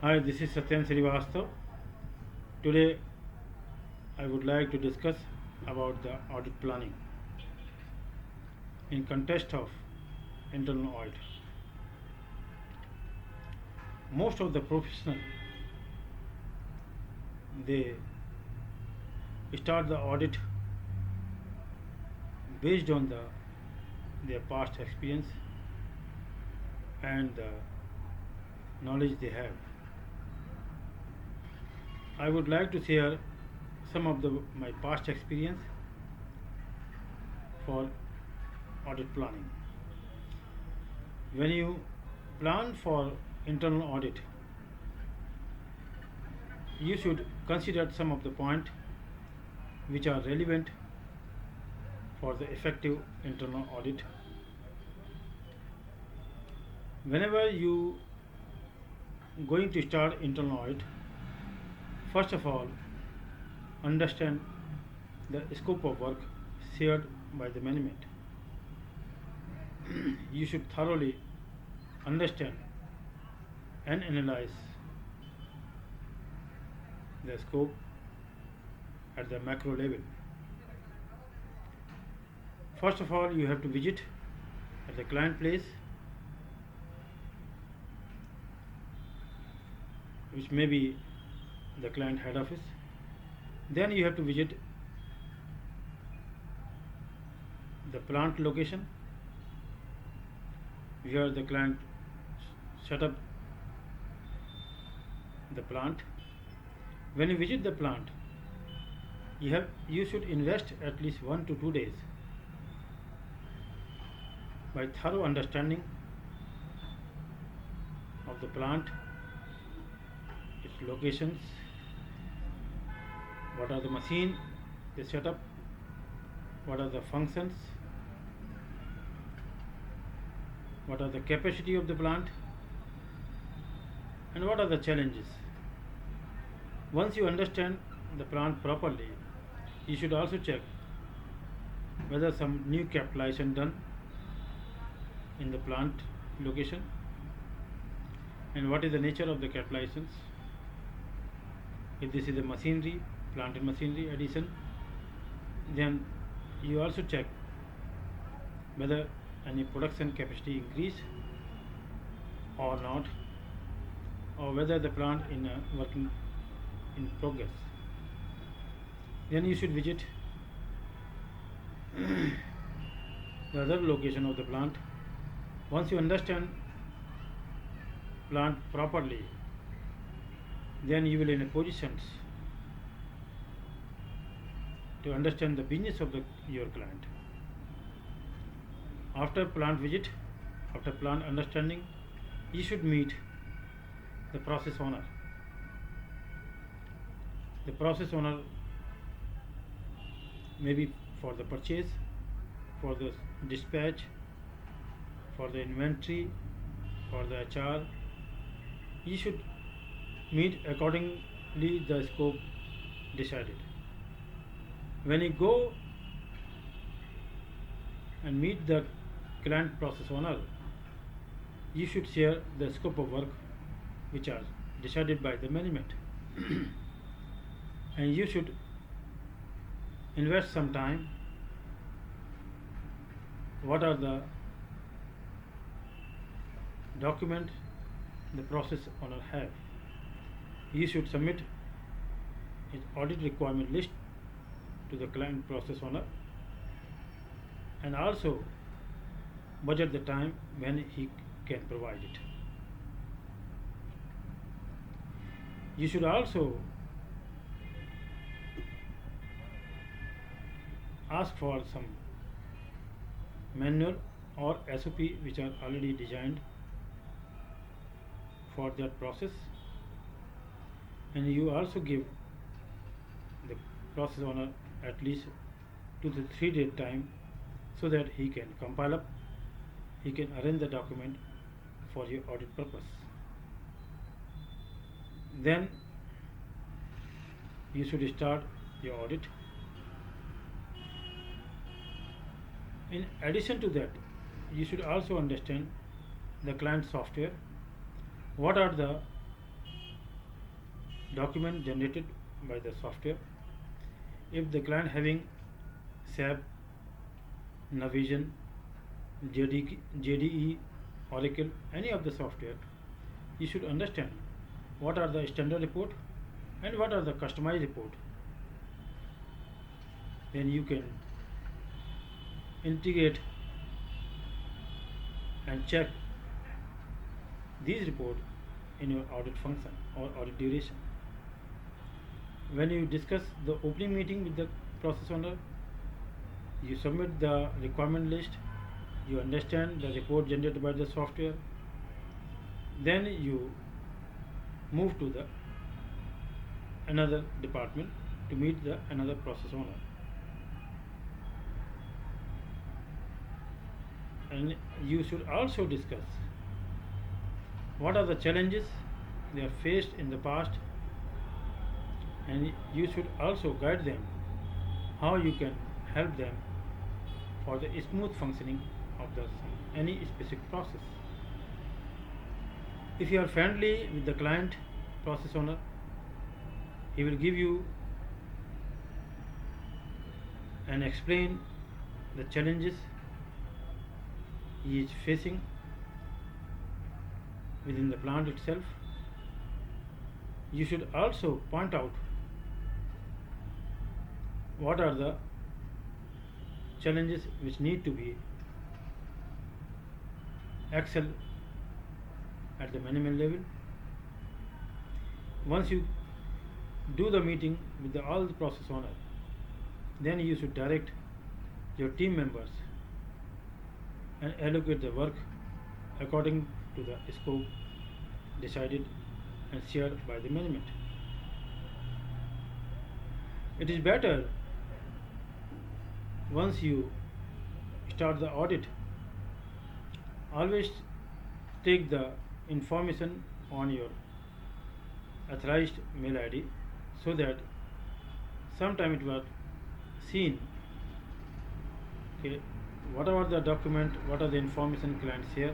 Hi, this is Satyam Srivastav. Today, I would like to discuss about the audit planning in context of internal audit. Most of the professionals they start the audit based on their past experience and the knowledge they have. I would like to share some of my past experience for audit planning. When you plan for internal audit, you should consider some of the points which are relevant for the effective internal audit. Whenever you going to start internal audit, first of all, understand the scope of work shared by the management. You should thoroughly understand and analyze the scope at the macro level. First of all, you have to visit at the client place, which may be the client head office. Then you have to visit the plant location where the client set up the plant. When you visit the plant, you should invest at least 1 to 2 days by thorough understanding of the plant, its locations, what are the machine they set up, what are the functions, what are the capacity of the plant, and what are the challenges. Once you understand the plant properly, you should also check whether some new capitalization done in the plant location and what is the nature of the capitalizations. If this is a machinery, plant and machinery addition, then you also check whether any production capacity increase or not, or whether the plant in working in progress. Then you should visit the other location of the plant. Once you understand plant properly, then you will in a positions to understand the business of your client. After plant visit, after plant understanding, you should meet the process owner. The process owner may be for the purchase, for the dispatch, for the inventory, for the HR. You should meet accordingly the scope decided. When you go and meet the client process owner, you should share the scope of work which are decided by the management. And you should invest some time. What are the documents the process owner have? You should submit his audit requirement list to the client process owner and also budget the time when he can provide it. You should also ask for some manual or SOP which are already designed for that process, and you also give the process owner at least 2 to 3 day time so that he can compile up, he can arrange the document for your audit purpose. Then you should start your audit. In addition to that, you should also understand the client software. What are the document generated by the software. If the client having SAP, Navision, JDE, Oracle, any of the software, you should understand what are the standard report and what are the customized report. Then you can integrate and check these reports in your audit function or audit duration. When you discuss the opening meeting with the process owner, you submit the requirement list, you understand the report generated by the software, then you move to the another department to meet the another process owner. And you should also discuss what are the challenges they have faced in the past, and you should also guide them how you can help them for the smooth functioning of the any specific process. If you are friendly with the client process owner, he will give you and explain the challenges he is facing within the plant itself. You should also point out what are the challenges which need to be excel at the management level. Once you do the meeting with all the process owner, then you should direct your team members and allocate the work according to the scope decided and shared by the management. It is better once you start the audit, always take the information on your authorized mail ID, so that sometime it was seen, okay, whatever the document, what are the information clients share,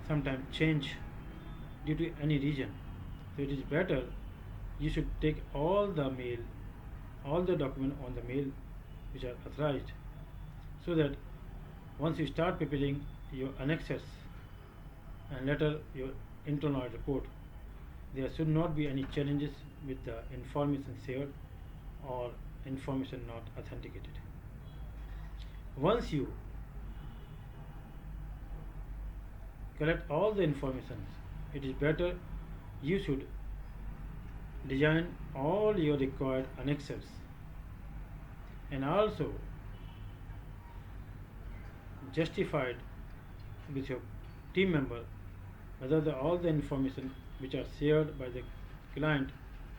sometimes change due to any reason. So it is better you should take all the mail, all the document on the mail which are authorized, so that once you start preparing your annexes and later your internal audit report, there should not be any challenges with the information shared or information not authenticated. Once you collect all the information, it is better you should design all your required annexes and also justified with your team member whether all the information which are shared by the client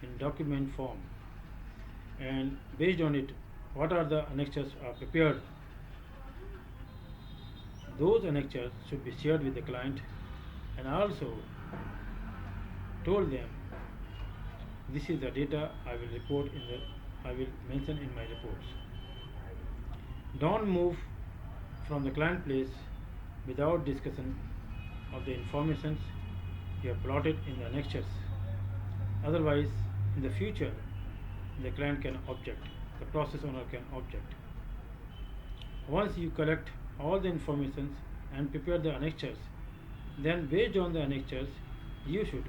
in document form, and based on it what are the annexes are prepared, those annexes should be shared with the client, and also told them this is the data I will report in the I will mention in my reports. Don't move from the client place without discussion of the informations you have plotted in the annexures. Otherwise, in the future, the client can object, the process owner can object. Once you collect all the informations and prepare the annexures, then based on the annexures, you should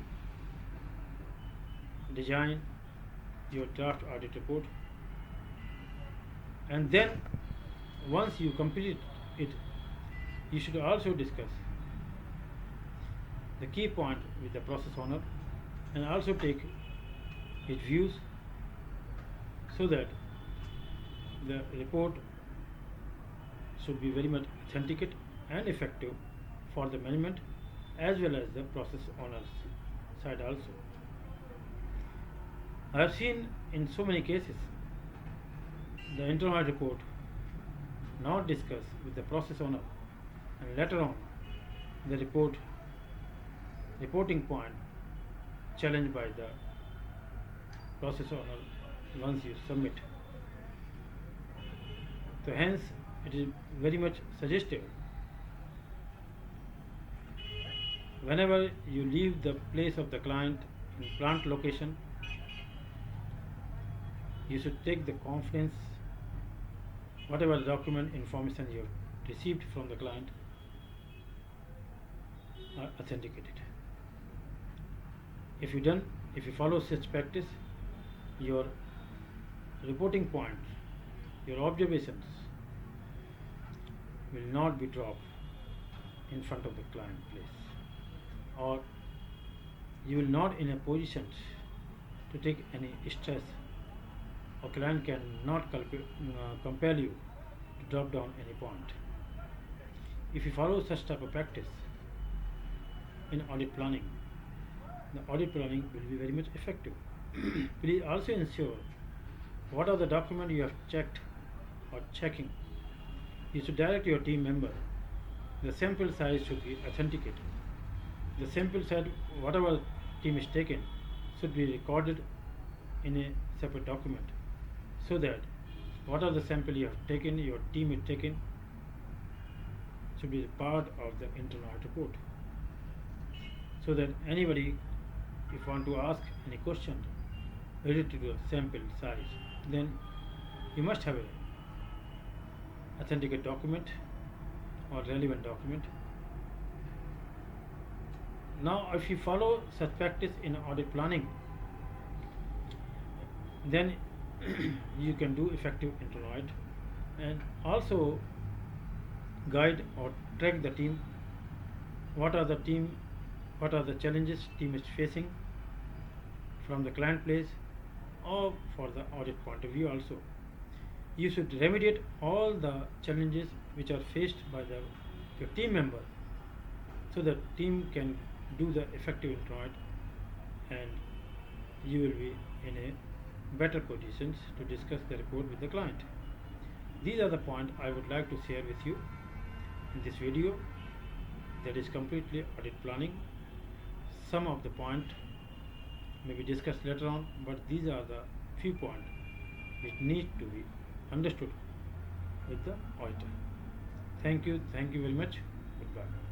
design your draft audit report, and then once you complete it, you should also discuss the key point with the process owner and also take his views, so that the report should be very much authenticate and effective for the management as well as the process owner's side also. I have seen in so many cases the internal audit report not discussed with the process owner, and later on the reporting point challenged by the process owner once you submit. So hence it is very much suggestive, whenever you leave the place of the client in plant location, you should take the confidence whatever document information you have received from the client are authenticated. If you done, if you follow such practice, your reporting points, your observations will not be dropped in front of the client place, or you will not in a position to take any stress, or client cannot compel you to drop down any point. If you follow such type of practice in audit planning, the audit planning will be very much effective. Please also ensure what are the documents you have checked or checking. You should direct your team member. The sample size should be authenticated. The sample size, whatever team is taken, should be recorded in a separate document, so that what are the sample you have taken, your team is taken, should be part of the internal audit report, so that anybody, if want to ask any question related to the sample size, then you must have a authenticate document or relevant document. Now, if you follow such practice in audit planning, then you can do effective internal audit, and also guide or track the team. What are the challenges team is facing from the client place, or for the audit point of view also. You should remediate all the challenges which are faced by your team member, so that team can do the effective internal audit, and you will be in a better positions to discuss the report with the client. These are the points I would like to share with you in this video, that is completely audit planning. Some of the points may be discussed later on, but these are the few points which need to be understood with the auditor. Thank you very much. Goodbye.